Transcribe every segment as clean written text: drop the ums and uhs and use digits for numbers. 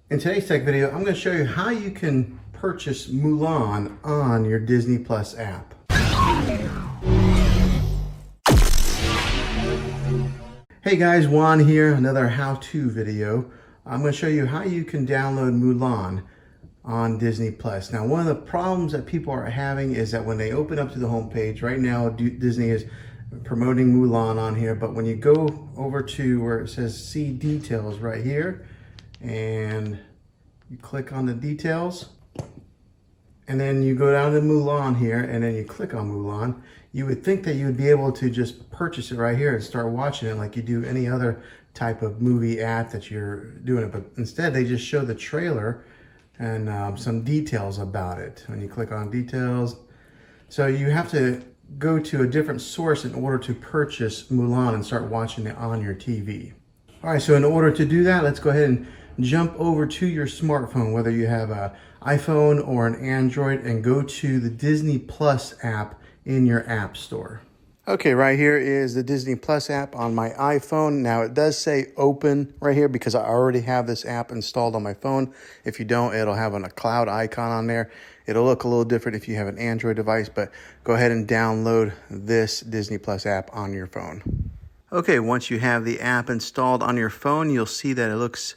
In today's tech video, I'm going to show you how you can purchase Mulan on your Disney Plus app. Hey guys, Juan here, another how-to video. I'm going to show you how you can download Mulan on Disney Plus. Now, one of the problems that people are having is that when they open up to the homepage, right now Disney is promoting Mulan on here, but when you go over to where it says see details right here, and you click on the details, and then you go down to Mulan here, and then you click on Mulan, you would think that you would be able to just purchase it right here and start watching it like you do any other type of movie app that you're doing it. But instead, they just show the trailer and some details about it. When you click on details, so you have to go to a different source in order to purchase Mulan and start watching it on your TV. All right, so in order to do that, let's go ahead and jump over to your smartphone, whether you have an iPhone or an Android, and go to the Disney Plus app in your app store. Okay, right here is the Disney Plus app on my iPhone. Now it does say open right here because I already have this app installed on my phone. If you don't, it'll have a cloud icon on there. It'll look a little different if you have an Android device, but go ahead and download this Disney Plus app on your phone. Okay, once you have the app installed on your phone, you'll see that it looks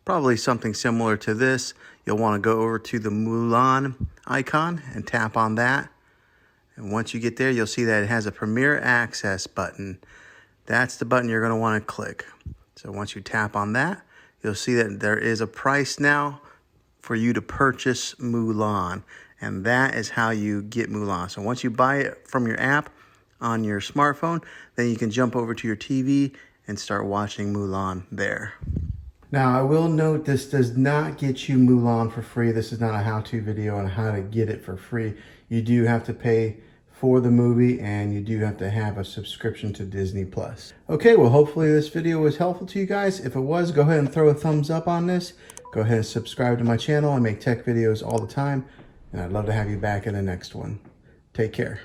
probably something similar to this. You'll want to go over to the Mulan icon and tap on that. And once you get there, you'll see that it has a Premier Access button. That's the button you're going to want to click. So once you tap on that, you'll see that there is a price now for you to purchase Mulan. And that is how you get Mulan. So once you buy it from your app on your smartphone, then you can jump over to your TV and start watching Mulan there. Now, I will note this does not get you Mulan for free. This is not a how-to video on how to get it for free. You do have to pay for the movie, and you do have to have a subscription to Disney Plus. Okay, well, hopefully this video was helpful to you guys. If it was, go ahead and throw a thumbs up on this. Go ahead and subscribe to my channel. I make tech videos all the time, and I'd love to have you back in the next one. Take care.